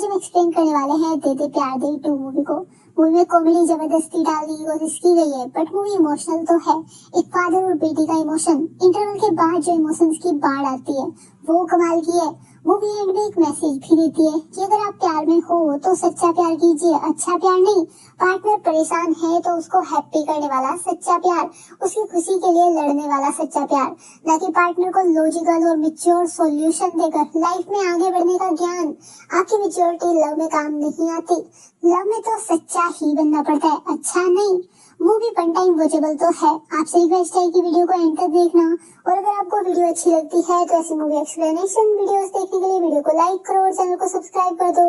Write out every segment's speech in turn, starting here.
आज हम एक्सप्लेन करने वाले हैं दे दे प्यार दे 2 मूवी को। मूवी में कॉमेडी जबरदस्ती डालने की कोशिश की गई है, बट मूवी इमोशनल तो है। एक फादर और बेटी का इमोशन, इंटरवल के बाद जो इमोशंस की बाढ़ आती है वो कमाल की है। मूवी एंड में एक मैसेज भी देती है कि अगर आप प्यार में हो तो सच्चा प्यार कीजिए, अच्छा प्यार नहीं। पार्टनर परेशान है तो उसको हैप्पी करने वाला सच्चा प्यार, उसकी खुशी के लिए लड़ने वाला सच्चा प्यार, ना कि पार्टनर को लॉजिकल और मैच्योर सॉल्यूशन देकर लाइफ में आगे बढ़ने का ज्ञान। आपकी मैच्योरिटी लव में काम नहीं आती। लव में तो सच्चा ही बनना पड़ता है, अच्छा नहीं। मूवी वन टाइम वॉचेबल तो है। आपसे रिक्वेस्ट है कि वीडियो को एंड तक देखना, और अगर आपको वीडियो अच्छी लगती है तो ऐसी मूवी एक्सप्लेनेशन वीडियोस देखने के लिए वीडियो को लाइक करो और चैनल को सब्सक्राइब कर दो।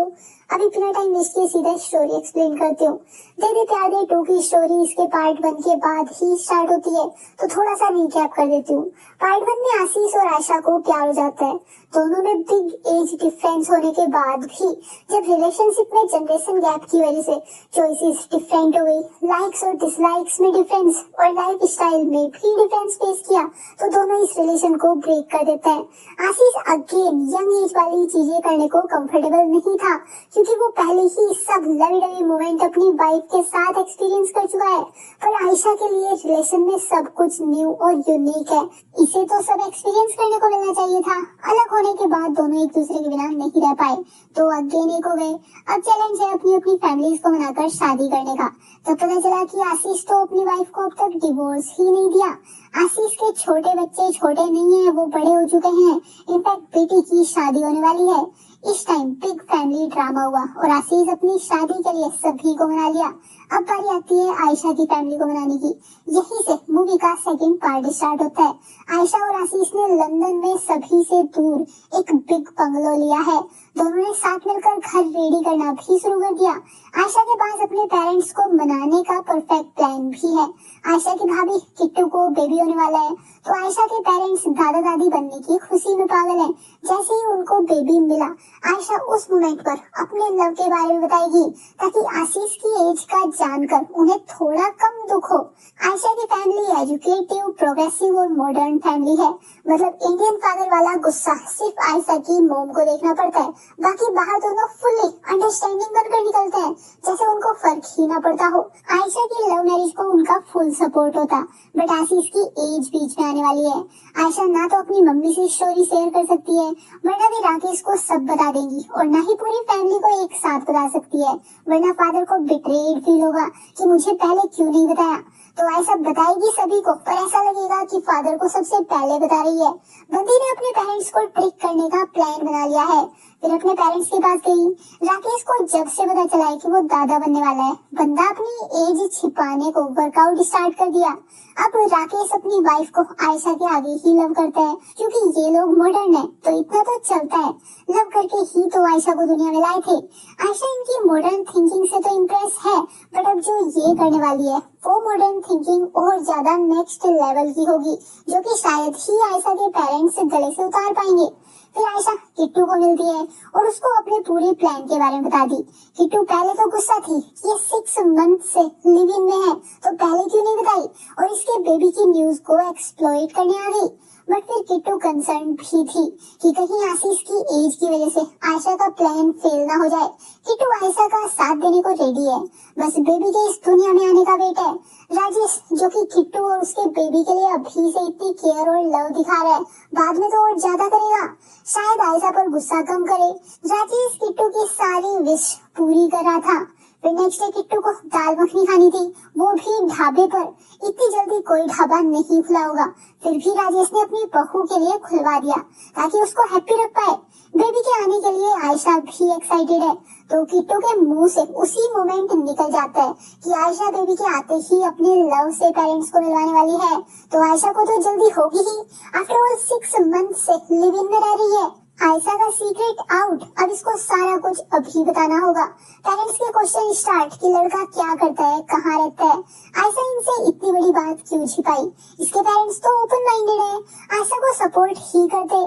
अभी बिना टाइम वेस्ट किए सीधा स्टोरी एक्सप्लेन करती हूँ। दे दे प्यार दे 2 की स्टोरी इसके पार्ट 1 के बाद ही स्टार्ट होती है, तो थोड़ा सा रिकैप कर देती हूँ। पार्ट 1 में आशीष और आयशा को प्यार हो जाता है। दोनों में बिग एज डिफरेंस होने के बाद भी जब रिलेशनशिप में जनरेशन गैप की वजह से चॉइसेस डिफरेंट हो गई, लाइक्स और डिसलाइक्स में डिफरेंस और लाइफ स्टाइल में भी डिफरेंस फेस किया, तो दोनों इस रिलेशन को ब्रेक कर देते हैं। आशीष अगेन यंग एज वाली चीजें करने को कंफर्टेबल नहीं था, क्योंकि वो पहले ही सब लवी डवी मोमेंट अपनी वाइफ के साथ एक्सपीरियंस कर चुका है। पर आयशा के लिए रिलेशन में सब कुछ न्यू और यूनिक है, इसे तो सब एक्सपीरियंस करने को मिलना चाहिए था। अलग होने के बाद दोनों एक दूसरे के बिना नहीं रह पाए, तो अगेन एक हो गए। अब चैलेंज है अपनी अपनी फैमिलीज को मनाकर शादी करने का। तब पता चला कि आशीष तो अपनी वाइफ को अब तक डिवोर्स ही नहीं दिया। आशीष के छोटे बच्चे छोटे नहीं है, वो बड़े हो चुके हैं। इनफैक्ट बेटी की शादी होने वाली है। इस टाइम बिग फैमिली ड्रामा हुआ और आशीष अपनी शादी के लिए सभी को मना लिया। अब बारी आती है आयशा की फैमिली को मनाने की। यहीं से मूवी का सेकंड पार्ट स्टार्ट होता है। आयशा और आशीष ने लंदन में सभी से दूर एक बिग बंगलो लिया है। दोनों ने साथ मिलकर घर रेडी करना भी शुरू कर दिया। आयशा के पास अपने पेरेंट्स को मनाने का परफेक्ट प्लान भी है। आयशा की भाभी किट्टू को बेबी होने वाला है, तो आयशा के पेरेंट्स दादा दादी बनने की खुशी में पागल हैं। जैसे ही उनको बेबी मिला, आयशा उस मोमेंट पर अपने लव के बारे में बताएगी, ताकि आशीष की एज का जानकर उन्हें थोड़ा कम दुख हो। आयशा की फैमिली एजुकेटिव, प्रोग्रेसिव और मॉडर्न फैमिली है। मतलब इंडियन फादर वाला गुस्सा सिर्फ आयशा की मोम को देखना पड़ता है, बाकी बाहर दोनों फुल्ली अंडरस्टैंडिंग बनकर निकलते हैं, जैसे उनको फर्क ही ना पड़ता हो। आयशा की लव मैरिज को उनका फुल सपोर्ट होता, बट आशीष की एज बीच में आने वाली है। आयशा ना तो अपनी मम्मी से स्टोरी शेयर कर सकती है, वरना भी राकेश को सब बता देंगी, और ना ही पूरी फैमिली को एक साथ बता सकती है, वरना फादर को बिट्रेड फील होगा कि मुझे पहले क्यों नहीं बताया। तो आयशा बताएगी सभी को, पर ऐसा लगेगा कि फादर को सबसे पहले बता रही है। बंदी ने अपने पेरेंट्स को ट्रिक करने का प्लान बना लिया है। फिर अपने पेरेंट्स के पास गई। राकेश को जब से पता चला है कि वो दादा बनने वाला है, बंदा अपनी एज छिपाने को वर्कआउट स्टार्ट कर दिया। अब राकेश अपनी वाइफ को आयशा के आगे ही लव करता है, क्योंकि ये लोग मॉडर्न है, तो इतना तो चलता है। लव करके ही तो आयशा को दुनिया में लाए थे। आयशा इनकी मॉडर्न थिंकिंग से तो इम्प्रेस है, बट अब जो ये करने वाली है वो मॉडर्न थिंकिंग और ज्यादा नेक्स्ट लेवल की होगी, जो कि शायद ही आयशा के पेरेंट्स गले से उतार पाएंगे। फिर आयशा किट्टू को मिलती है और उसको अपने पूरे प्लान के बारे में बता दी। किट्टू पहले तो गुस्सा थी कि ये 6 मंथ से लिव इन में है, तो पहले क्यों नहीं बताई, और इसके बेबी की न्यूज को एक्सप्लॉइट करने आ गई। बट फिर किट्टू कंसर्न भी थी कि कहीं आशीष की एज की वजह से आयशा का प्लान फेल ना हो जाए। किट्टू आयशा का साथ देने को रेडी है, बस बेबी के इस दुनिया में आने का वेट है। राजेश, जो कि किट्टू और उसके बेबी के लिए अभी से इतनी केयर और लव दिखा रहा है, बाद में तो और ज्यादा करेगा। शायद आयशा पर गुस्सा कम करे। राजेश किट्टू की सारी विश पूरी कर रहा था। फिर नेक्स्ट डे किट्टू को दाल मखनी खानी थी, वो भी ढाबे पर। इतनी जल्दी कोई ढाबा नहीं खुला होगा, फिर भी राजेश ने अपनी बहू के लिए खुलवा दिया ताकि उसको हैप्पी रख पाए। बेबी के आने के लिए आयशा भी एक्साइटेड है, तो किट्टू के मुंह से उसी मोमेंट निकल जाता है कि आयशा बेबी के आते ही अपने लव से पेरेंट्स को मिलवाने वाली है। तो आयशा को तो जल्दी होगी ही, आफ्टर ऑल 6 मंथ से लिव इन में रह रही है। आयशा का सीक्रेट आउट, अब इसको सारा कुछ अभी बताना होगा। पेरेंट्स के क्वेश्चन स्टार्ट कि लड़का क्या करता है, कहाँ रहता है। आयशा इनसे इतनी बड़ी बात क्यों छिपाई, इसके पेरेंट्स तो ओपन माइंडेड है, आयशा को सपोर्ट ही करते।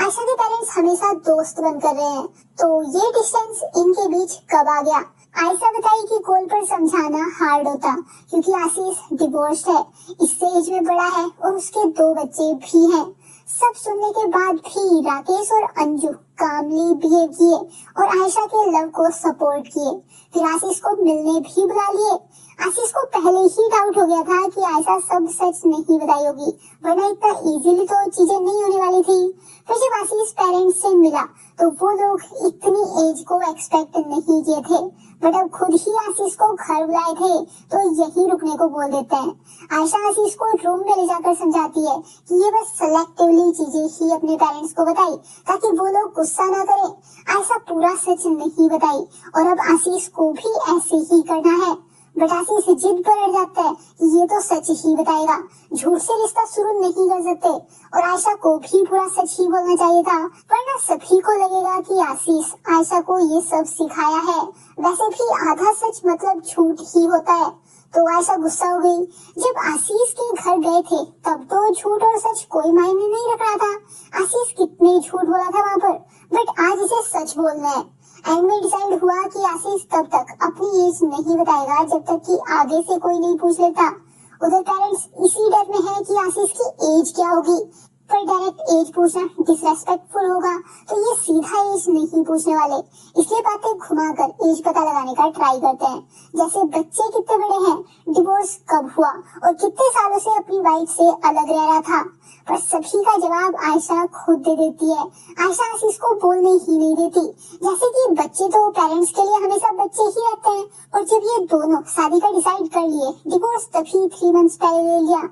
आयशा के पेरेंट्स हमेशा दोस्त बनकर रहे हैं, तो ये डिस्टेंस इनके बीच कब आ गया। आयशा बताई कि कॉल पर समझाना हार्ड होता, क्योंकि आशीष डिवोर्स्ड है, इससे एज में बड़ा है और उसके 2 बच्चे भी हैं। सब सुनने के बाद भी राकेश और अंजू कामली बिहेव किए और आयशा के लव को सपोर्ट किए। फिर आशीष को मिलने भी बुला लिए। आशीष को पहले ही डाउट हो गया था कि आयशा सब सच नहीं बताई होगी, वरना इतना इजीली तो चीजें नहीं होने वाली थी। फिर जब आशीष पेरेंट्स से मिला तो वो लोग इतनी एज को एक्सपेक्ट नहीं किए थे, बट अब खुद ही आशीष को घर बुलाए थे तो यही रुकने को बोल देते हैं। आयशा आशीष को रूम में ले जाकर समझाती है कि ये बस सेलेक्टिवली चीजें ही अपने पेरेंट्स को बताई ताकि वो लोग गुस्सा ना करें। आयशा पूरा सच नहीं बताई और अब आशीष को भी ऐसे ही करना है, बट आशीष जिद पर अड़ जाता है कि ये तो सच ही बताएगा, झूठ से रिश्ता शुरू नहीं कर सकते। और आयशा को भी पूरा सच ही बोलना चाहिए था, वरना सभी को लगेगा कि आशीष आयशा को ये सब सिखाया है। वैसे भी आधा सच मतलब झूठ ही होता है। तो आयशा गुस्सा हो गई। जब आशीष के घर गए थे तब तो झूठ और सच कोई मायने नहीं रख रहा था। आशीष कितने झूठ बोला था वहाँ पर, बट आज इसे सच बोलना है। एंड में डिसाइड हुआ कि आशीष तब तक अपनी एज नहीं बताएगा जब तक कि आगे से कोई नहीं पूछ लेता। उधर पेरेंट्स इसी डर में है कि आशीष की एज क्या होगी, पर डायरेक्ट एज पूछना डिसरेस्पेक्टफुल होगा, तो ये सीधा एज नहीं पूछने वाले, इसलिए बातें घुमाकर एज पता लगाने का ट्राई करते हैं। जैसे बच्चे कितने बड़े हैं, डिवोर्स कब हुआ और कितने सालों से अपनी वाइफ से अलग रह रहा था। पर सभी का जवाब आयशा खुद दे देती है। आयशा आशीष को बोलने ही नहीं देती, जैसे कि बच्चे तो पेरेंट्स के लिए हमेशा बच्चे ही रहते हैं। और जब ये दोनों शादी का डिसाइड कर लिए, डिवोर्स तभी 3 मंथ्स पहले ले लिया।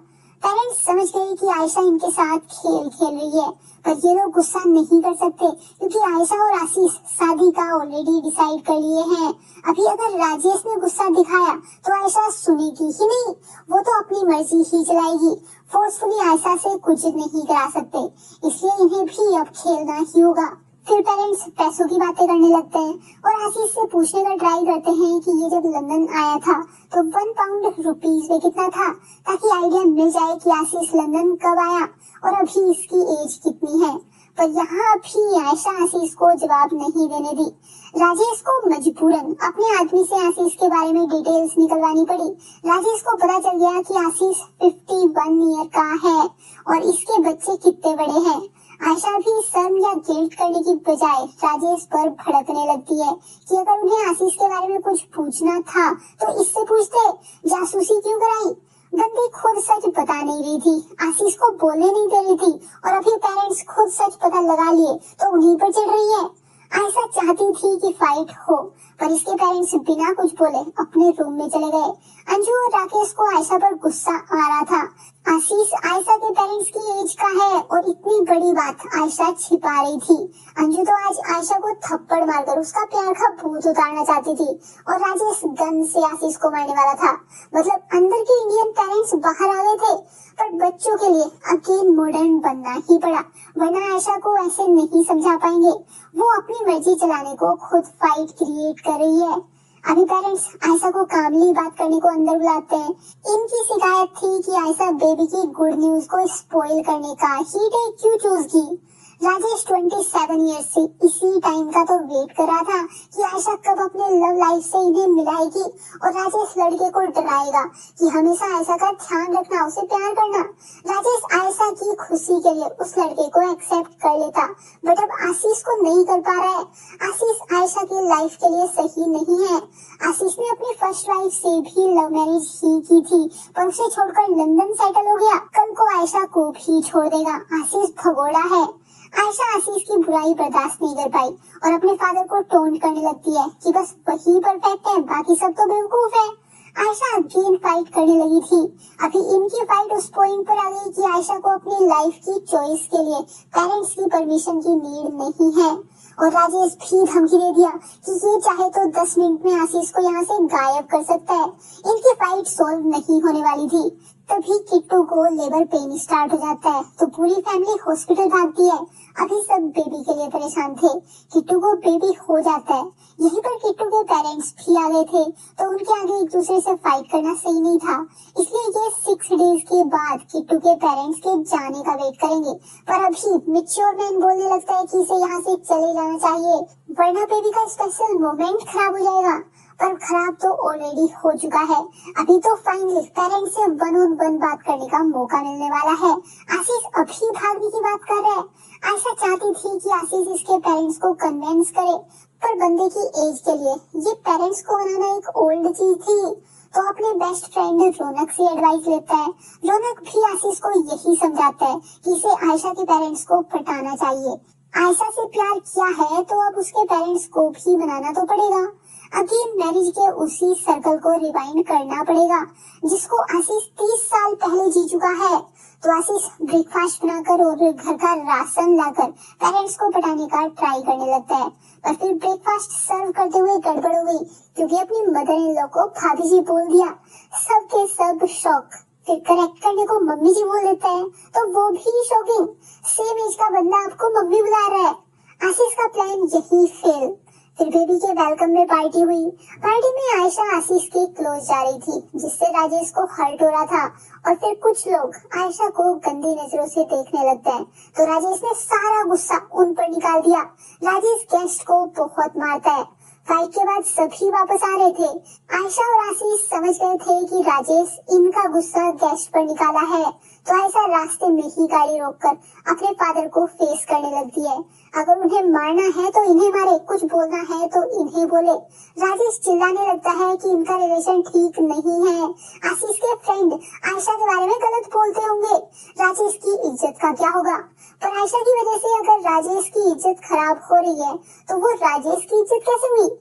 पेरेंट्स समझ गए कि आयशा इनके साथ खेल खेल रही है, पर ये लोग गुस्सा नहीं कर सकते क्योंकि आयशा और आशीष शादी का ऑलरेडी डिसाइड कर लिए हैं। अभी अगर राजेश ने गुस्सा दिखाया तो आयशा सुनेगी ही नहीं, वो तो अपनी मर्जी ही चलाएगी। फोर्सफुली आयशा से कुछ नहीं करा सकते, इसलिए इन्हें भी अब खेलना ही होगा। फिर पेरेंट्स पैसों की बातें करने लगते हैं और आशीष से पूछने का ट्राई करते हैं कि ये जब लंदन आया था तो 1 पाउंड रुपीस में कितना था, ताकि आइडिया मिल जाए कि आशीष लंदन कब आया और अभी इसकी एज कितनी है। पर यहाँ भी आयशा आशीष को जवाब नहीं देने दी। राजेश को मजबूरन अपने आदमी से आशीष के बारे में डिटेल्स निकलवानी पड़ी। राजेश को पता चल गया कि आशीष 51 ईयर का है और इसके बच्चे कितने बड़े हैं। आयशा भी शर्म या गिल्ट करने की बजाय राजेश पर भड़कने लगती है कि अगर उन्हें आशीष के बारे में कुछ पूछना था तो इससे पूछते, जासूसी क्यों कराई। बंदी खुद सच बता नहीं रही थी, आशीष को बोलने नहीं दे रही थी और अभी पेरेंट्स खुद सच पता लगा लिए तो उन्हीं पर चढ़ रही है। आयशा चाहती थी कि फाइट हो, पर इसके पेरेंट्स बिना कुछ बोले अपने रूम में चले गए। अंजू और राकेश को आयशा पर गुस्सा आ रहा था। आशीष आयशा के पेरेंट्स की एज का है और इतनी बड़ी बात आयशा छिपा रही थी। अंजू तो आज आयशा को थप्पड़ मारकर उसका प्यार का भूत उतारना चाहती थी और राजेश गन से आशीष को मारने वाला था। मतलब अंदर के इंडियन पेरेंट्स बाहर आ गए थे, पर बच्चों के लिए अगेन मॉडर्न बनना ही पड़ा, वरना आयशा को ऐसे नहीं समझा पाएंगे। वो अपनी मर्जी चलाने को खुद फाइट क्रिएट कर रही है। अभी पेरेंट्स आयशा को कामली बात करने को अंदर बुलाते हैं। इनकी शिकायत थी कि आयशा बेबी की गुड न्यूज को स्पॉइल करने का ही डे क्यों चूज की। राजेश 27 ईयर्स से इसी टाइम का तो वेट कर रहा था कि आयशा कब अपने लव लाइफ से इन्हें मिलाएगी और राजेश लड़के को डराएगा कि हमेशा आयशा का ध्यान रखना, उसे प्यार करना। राजेश आयशा की खुशी के लिए उस लड़के को एक्सेप्ट कर लेता, बट अब आशीष को नहीं कर पा रहा है। आशीष आयशा की लाइफ के लिए सही नहीं है। आशीष ने अपनी फर्स्ट वाइफ से भी लव मैरिज ही की थी, पर उसे छोड़कर लंदन सेटल हो गया। कल को आयशा को भी छोड़ देगा। आशीष भगोड़ा है। आयशा आशीष की बुराई बर्दाश्त नहीं कर पाई और अपने फादर को टोंट करने लगती है कि बस वही परफेक्ट है, बाकी सब तो बेवकूफ है। आयशा अगेन फाइट करने लगी थी। अभी इनकी फाइट उस पॉइंट पर आ गई कि आयशा को अपनी लाइफ की चॉइस के लिए पेरेंट्स की परमिशन की नीड नहीं है। और राजेश भी धमकी दे दिया कि ये चाहे तो 10 मिनट में आशीष को यहाँ से गायब कर सकता है। इनकी फाइट सॉल्व नहीं होने वाली थी। तभी किट्टू को लेबर पेन स्टार्ट हो जाता है तो पूरी फैमिली हॉस्पिटल भागती है। अभी सब बेबी के लिए परेशान थे। किट्टू को बेबी हो जाता है। यहीं पर किट्टू के पेरेंट्स भी आ गए थे तो उनके आगे एक दूसरे से फाइट करना सही नहीं था, इसलिए ये 6 डेज के बाद किट्टू के पेरेंट्स के जाने का वेट करेंगे। पर अभी मैच्योर मैन बोलने लगता है कि इसे यहाँ से चले जाना चाहिए, वरना बेबी का स्पेशल मोमेंट खराब हो जाएगा। पर खराब तो ऑलरेडी हो चुका है। अभी तो फाइनली पेरेंट्स से वन ऑन वन बात करने का मौका मिलने वाला है। आशीष अभी भागने की बात कर रहा है। आयशा चाहती थी कि आशीष इसके पेरेंट्स को कन्विंस करे, पर बंदे की एज के लिए ये पेरेंट्स को मनाना एक ओल्ड चीज थी। तो अपने बेस्ट फ्रेंड रौनक से एडवाइस लेता है। रौनक भी आशीष को यही समझाता है कि इसे आयशा के पेरेंट्स को पटाना चाहिए। आयशा से प्यार किया है तो अब उसके पेरेंट्स को भी मनाना तो पड़ेगा। अगेन मैरिज के उसी सर्कल को रिवाइंड करना पड़ेगा जिसको आशीष 30 साल पहले जी चुका है। तो आशीष ब्रेकफास्ट बनाकर और घर का राशन लाकर पेरेंट्स को पटाने का ट्राई करने लगता है, पर फिर ब्रेकफास्ट सर्व करते हुए गड़बड़ हो गई क्योंकि अपनी मदर इन लॉ को भाभी जी बोल दिया। सबके सब शॉक। फिर करेक्ट करने को मम्मी जी बोल देता है तो वो भी शॉकिंग। सेम एज का बंदा आपको मम्मी बुला रहा है। आशीष का प्लान यही फेल। फिर बेबी के वेलकम में पार्टी हुई। पार्टी में आयशा आशीष के क्लोज जा रही थी जिससे राजेश को हर्ट हो रहा था, और फिर कुछ लोग आयशा को गंदी नजरों से देखने लगते हैं तो राजेश ने सारा गुस्सा उन पर निकाल दिया। राजेश गेस्ट को बहुत मारता है। फाइट के बाद सभी वापस आ रहे थे। आयशा और आशीष समझ गए थे कि राजेश इनका गुस्सा गेस्ट पर निकाला है, तो आयशा रास्ते में ही गाड़ी रोककर अपने फादर को फेस करने लगती है। अगर उन्हें मारना है तो इन्हें मारे, कुछ बोलना है तो इन्हें बोले। राजेश चिल्लाने लगता है कि इनका रिलेशन ठीक नहीं है। आशीष के फ्रेंड आयशा के बारे में गलत बोलते होंगे, राजेश की इज्जत का क्या होगा। पर आयशा की वजह से अगर राजेश की इज्जत खराब हो रही है तो वो राजेश की इज्जत कैसे हुई।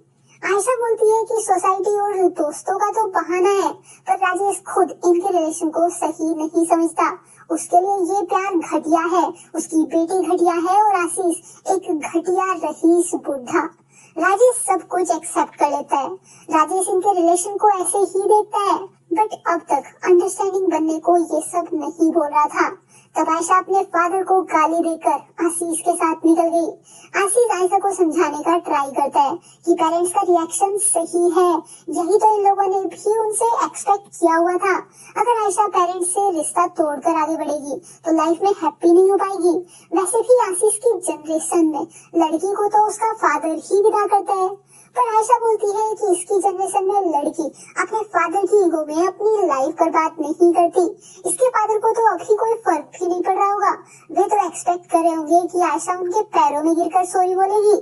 आयशा बोलती है कि सोसाइटी और दोस्तों का तो बहाना है, पर राजेश खुद इनके रिलेशन को सही नहीं समझता। उसके लिए ये प्यार घटिया है, उसकी बेटी घटिया है और आशीष एक घटिया रईस बुढ़ा। राजेश सब कुछ एक्सेप्ट कर लेता है। राजेश इनके रिलेशन को ऐसे ही देखता है, बट अब तक अंडरस्टैंडिंग बनने को ये सब नहीं बोल रहा था। तब आयशा अपने फादर को गाली देकर आशीष के साथ निकल गई। आशीष आयशा को समझाने का ट्राई करता है कि पेरेंट्स का रिएक्शन सही है, यही तो इन लोगों ने भी उनसे एक्सपेक्ट किया हुआ था। अगर आयशा पेरेंट्स से रिश्ता तोड़कर आगे बढ़ेगी तो लाइफ में हैप्पी नहीं हो पाएगी। वैसे भी आशीष की जनरेशन में लड़की को तो उसका फादर ही विदा करता है, पर आयशा बोलती है कि इसकी जनरेशन में लड़की अपने फादर की ईगो में अपनी लाइफ बर्बाद नहीं करती। इसके फादर को तो अभी कोई फर्क भी नहीं पड़ रहा होगा। वे तो एक्सपेक्ट कर रहे होंगे कि आयशा उनके पैरों में गिरकर सॉरी बोलेगी।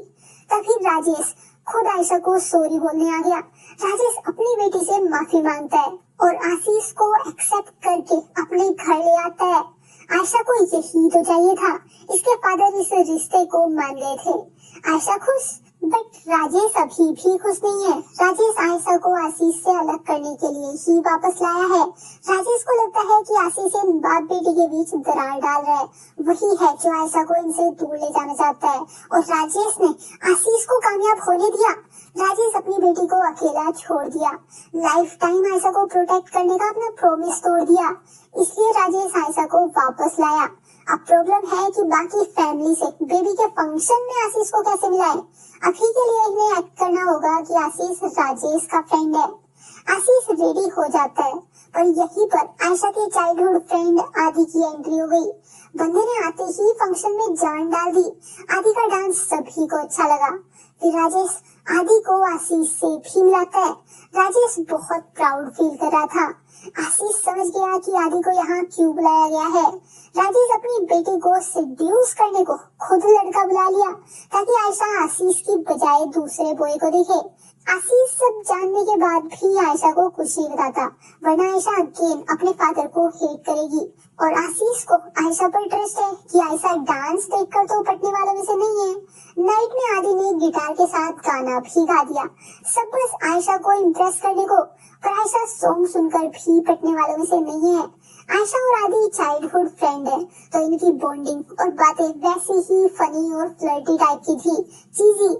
तभी राजेश खुद आयशा को सॉरी बोलने आ गया। राजेश अपनी बेटी से माफी मांगता है और आशीष को एक्सेप्ट करके अपने घर ले आता है। आयशा को यही तो चाहिए था। इसके फादर इस रिश्ते को मान गए थे। आयशा खुश, बट राजेश अभी भी खुश नहीं है। राजेश आयशा को आशीष से अलग करने के लिए ही वापस लाया है। राजेश को लगता है कि आशीष इन बाप बेटी के बीच दरार डाल रहा है, वही है जो आयशा को इनसे दूर ले जाना चाहता है, और राजेश ने आशीष को कामयाब होने दिया। राजेश अपनी बेटी को अकेला छोड़ दिया। लाइफ टाइम आयशा को प्रोटेक्ट करने का अपना प्रॉमिस तोड़ दिया, इसलिए राजेश आयशा को वापस लाया। अब प्रॉब्लम है कि बाकी फैमिली से बेबी के फंक्शन में आशीष को कैसे मिलाए। अभी के लिए इन्हें एक्ट करना होगा कि आशीष राजेश का फ्रेंड है। आशीष रेडी हो जाता है, पर यहीं पर आयशा की चाइल्डहुड फ्रेंड आदि की एंट्री हो गई। बंदे ने आते ही फंक्शन में जान डाल दी। आदि का डांस सभी को अच्छा लगा। फिर राजेश आदि को आशीष से भी मिलाता है। राजेश बहुत प्राउड फील कर रहा था। आशीष समझ गया कि आदि को यहाँ क्यों बुलाया गया है। राजेश अपनी बेटी को सेड्यूस करने को खुद लड़का बुला लिया ताकि आयशा आशीष की बजाय दूसरे बॉय को देखे। आशीष सब जानने के बाद भी आयशा को कुछ नहीं बताता, वरना आयशा अगेन अपने फादर को हेट करेगी। और आशीष को आयशा पर ट्रस्ट है कि आयशा डांस देखकर तो पटने वालों में से नहीं है। नाइट में आदि ने गिटार के साथ गाना भी गा दिया, सब बस आयशा को इम्प्रेस करने को, पर आयशा सॉन्ग सुनकर भी पटने वालों में से नहीं है। आयशा और आदि चाइल्डहुड फ्रेंड है, तो इनकी बॉन्डिंग और बातें वैसी ही फनी और फ्लर्टी टाइप की थी, चीजी।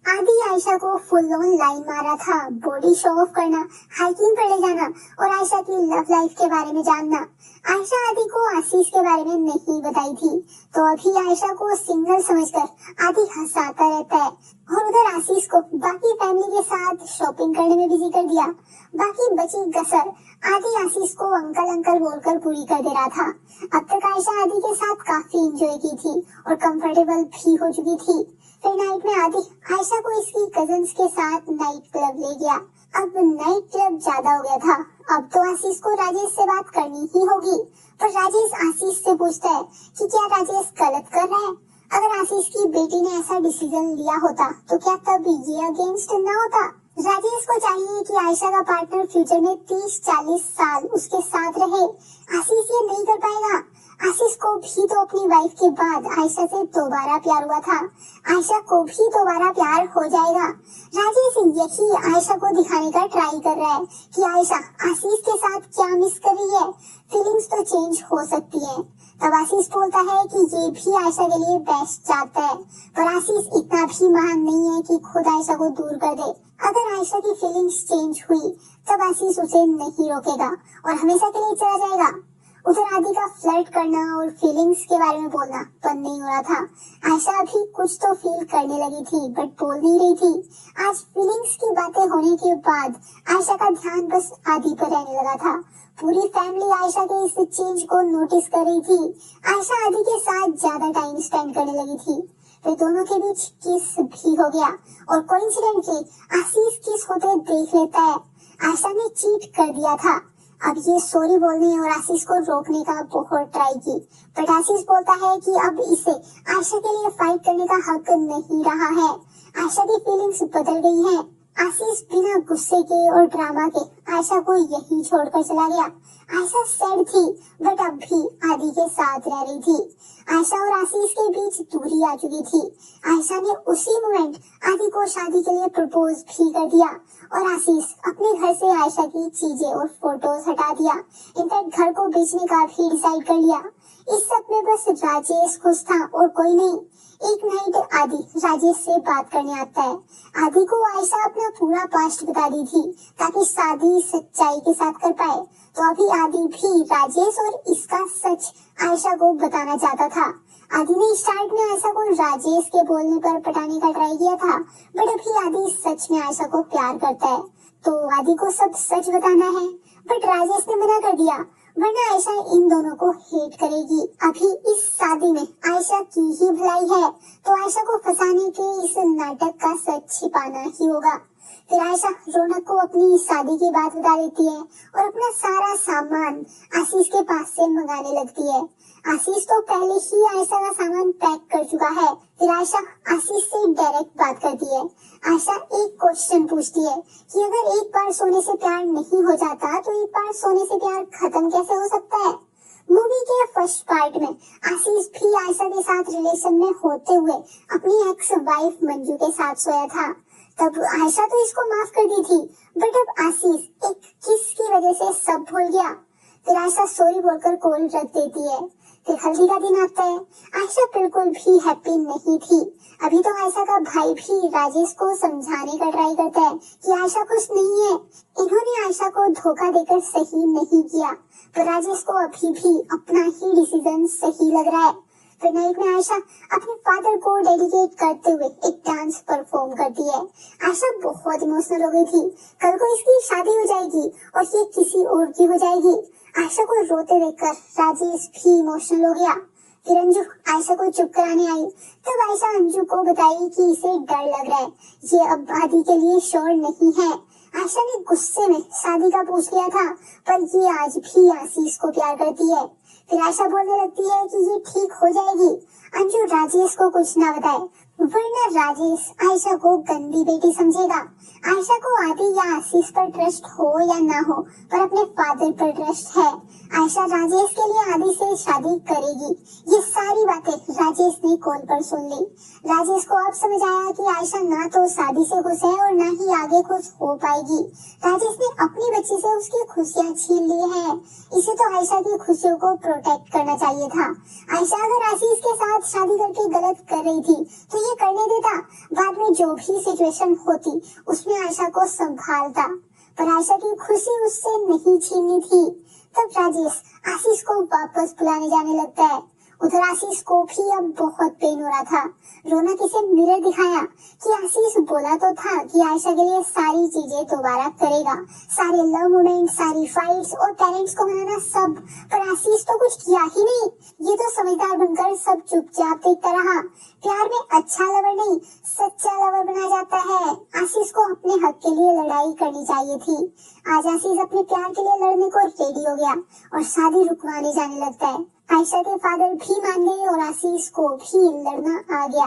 आदि आयशा को फुल ऑन लाइन मारा था, बॉडी शो ऑफ करना, हाइकिंग पर ले जाना और आयशा की लव लाइफ के बारे में जानना। आयशा आदि को आशीष के बारे में नहीं बताई थी, तो अभी आयशा को सिंगल समझकर आदि हंसाता रहता है, और उधर आशीष को बाकी फैमिली के साथ शॉपिंग करने में बिजी कर दिया। बाकी बची कसर आदि आशीष को अंकल अंकल बोलकर पूरी कर दे रहा था। अब तक आयशा आदि के साथ काफी एंजॉय की थी और कंफर्टेबल भी हो चुकी थी। फिर नाइट में आदि आयशा को इसकी कजिन्स के साथ नाइट क्लब ले गया। अब नाइट क्लब ज्यादा हो गया था। अब तो आशीष को राजेश से बात करनी ही होगी। पर राजेश आशीष से पूछता है कि क्या राजेश गलत कर रहा है। अगर आशीष की बेटी ने ऐसा डिसीजन लिया होता तो क्या तब ये अगेंस्ट ना होता। राजेश को चाहिए कि आयशा का पार्टनर फ्यूचर में 30-40 साल उसके साथ रहे। आशीष ये नहीं कर पाएगा। आशीष को भी तो अपनी वाइफ के बाद आयशा से दोबारा प्यार हुआ था। आयशा को भी दोबारा प्यार हो जाएगा। राजेश यही आयशा को दिखाने का ट्राई कर रहा है कि आयशा आशीष के साथ क्या मिस कर रही है। फीलिंग्स तो चेंज हो सकती है। तब आशीष बोलता है कि ये भी आयशा के लिए बेस्ट चाहता है, पर आशीष इतना भी महान नहीं है कि खुद आयशा को दूर कर दे। अगर आयशा की फीलिंग्स चेंज हुई तब आशीष उसे नहीं रोकेगा और हमेशा के लिए चला जाएगा। उधर आदि का फ्लर्ट करना और फीलिंग्स के बारे में बोलना बंद नहीं हो रहा था। आयशा अभी कुछ तो फील करने लगी थी बट बोल नहीं रही थी। आज फीलिंग्स की बातें होने के बाद आयशा का ध्यान बस आदि पर रहने लगा था। पूरी फैमिली आयशा के इस चेंज को नोटिस कर रही थी। आयशा आदि के साथ ज्यादा टाइम स्पेंड करने लगी थी। फिर दोनों के बीच किस भी हो गया और कोइंसिडेंटली आशीष किस होते देख लेता है। आयशा ने चीट कर दिया था। अब ये सॉरी बोलने और आशीष को रोकने का बहुत ट्राई की, बट आशीष बोलता है कि अब इसे आयशा के लिए फाइट करने का हक नहीं रहा है। आयशा की फीलिंग्स बदल गई हैं। आशीष बिना गुस्से के और ड्रामा के आयशा को यही छोड़कर चला गया। आयशा सैड थी बट अब भी आदि के साथ रह रही थी। आयशा और आशीष के बीच दूरी आ चुकी थी। आयशा ने उसी मोमेंट आदि को शादी के लिए प्रपोज भी कर दिया और आशीष अपने घर से आयशा की चीजें और फोटोज हटा दिया। इनफैक्ट घर को बेचने का भी डिसाइड कर लिया। इस सब में बस राजेश खुश था और कोई नहीं। एक नाइट आदि राजेश से बात करने आता है। आदि को आयशा अपना पूरा पास्ट बता दी थी ताकि शादी सच्चाई के साथ कर पाए। तो अभी आदि भी राजेश और इसका सच आयशा को बताना चाहता था। आदि ने स्टार्ट में आयशा को राजेश के बोलने पर पटाने का ट्राई किया था, बट अभी आदि सच में आयशा को प्यार करता है तो आदि को सब सच बताना है। बट राजेश ने मना कर दिया वरना आयशा इन दोनों को हेट करेगी। अभी इस शादी में आयशा की ही भलाई है तो आयशा को फंसाने के इस नाटक का सच छिपाना ही होगा। फिर आयशा रौनक को अपनी शादी की बात बता देती है और अपना सारा सामान आशीष के पास से मंगाने लगती है। आशीष तो पहले ही आयशा का सामान पैक कर चुका है। फिर आयशा आशीष से डायरेक्ट बात करती है। आयशा एक क्वेश्चन पूछती है कि अगर एक बार सोने से प्यार नहीं हो जाता तो एक बार सोने से प्यार खत्म कैसे हो सकता है। मूवी के फर्स्ट पार्ट में आशीष भी आयशा के साथ रिलेशन में होते हुए अपनी एक्स वाइफ मंजू के साथ सोया था। तब आयशा तो इसको माफ कर दी थी, बट अब आशीष एक किस की वजह से सब भूल गया। फिर आयशा सॉरी बोलकर कॉल रख देती है। फिर हल्दी का दिन आता है। आयशा बिल्कुल भी हैप्पी नहीं थी। अभी तो आयशा का भाई भी राजेश को समझाने का ट्राई करता है कि आयशा खुश नहीं है। इन्होंने आयशा को धोखा देकर सही नहीं किया, पर राजेश को अभी भी अपना ही डिसीजन सही लग रहा है। फिर नाइट में आयशा अपने फादर को डेडिकेट करते हुए एक डांस परफॉर्म करती है। आयशा बहुत इमोशनल हो गई थी। कल को इसकी शादी हो जाएगी और ये किसी और की हो जाएगी। आयशा को रोते देखकर राजेश भी इमोशनल हो गया। फिर अंजू आयशा को चुप कराने आई। तब आयशा अंजू को बताई कि इसे डर लग रहा है, ये अब आदि के लिए श्योर नहीं है। आयशा ने गुस्से में शादी का पूछ लिया था, पर ये आज भी आशीष को प्यार करती है। फिर आयशा बोलने लगती है कि ये ठीक हो जाएगी। अंजू राजेश को कुछ ना बताए वरना राजेश आयशा को गंदी बेटी समझेगा। आयशा को आदि या आशीष पर ट्रस्ट हो या ना हो, पर अपने फादर पर ट्रस्ट है। आयशा राजेश के लिए आदि से शादी करेगी। ये सारी बातें राजेश ने कॉल पर सुन ली। राजेश को अब समझ आया कि आयशा ना तो शादी से खुश है और ना ही आगे खुश हो पाएगी। राजेश ने अपनी बच्ची से उसकी खुशियाँ छीन ली है। इसे तो आयशा की खुशियों को प्रोटेक्ट करना चाहिए था। आयशा अगर आशीष के साथ शादी करके गलत कर रही थी तो ये करने देता। बाद में जो भी सिचुएशन होती उसमें आयशा को संभालता, पर आयशा की खुशी उससे नहीं छीननी थी। तब राजेश आशीष को वापस बुलाने जाने लगता है। उधर आशीष को भी अब बहुत पेन हो रहा था। रौनक इसे मिरर दिखाया कि आशीष बोला तो था कि आयशा के लिए सारी चीजें दोबारा करेगा, सारे लव मोमेंट, सारी फाइट्स और पेरेंट्स को मनाना सब, पर आशीष तो कुछ किया ही नहीं। ये तो समझदार बनकर सब चुपचाप देखता रहा। प्यार में अच्छा लवर नहीं, सच्चा लवर बना जाता है। आशीष को अपने हक के लिए लड़ाई करनी चाहिए थी। आज आशीष अपने प्यार के लिए लड़ने को रेडी हो गया और शादी रुकवाने जाने लगता है। आयशा के फादर भी मान गए और आशीष को भी लड़ना आ गया।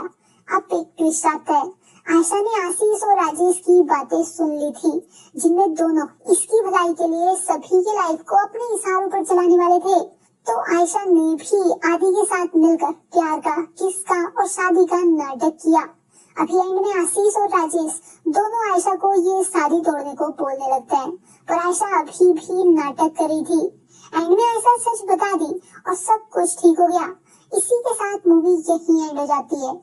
अब एक ट्विस्ट आता है। आयशा ने आशीष और राजेश की बातें सुन ली थी, जिनमें दोनों इसकी भलाई के लिए सभी की लाइफ को अपने इशारों पर चलाने वाले थे। तो आयशा ने भी आदि के साथ मिलकर प्यार का, किसका और शादी का नाटक किया। अभी एंड में आशीष और राजेश दोनों आयशा को ये शादी तोड़ने को बोलने लगते हैं, पर आयशा अभी भी नाटक कर रही थी। एंड में आयशा सच बता दी और सब कुछ ठीक हो गया। इसी के साथ मूवी यहीं एंड हो जाती है।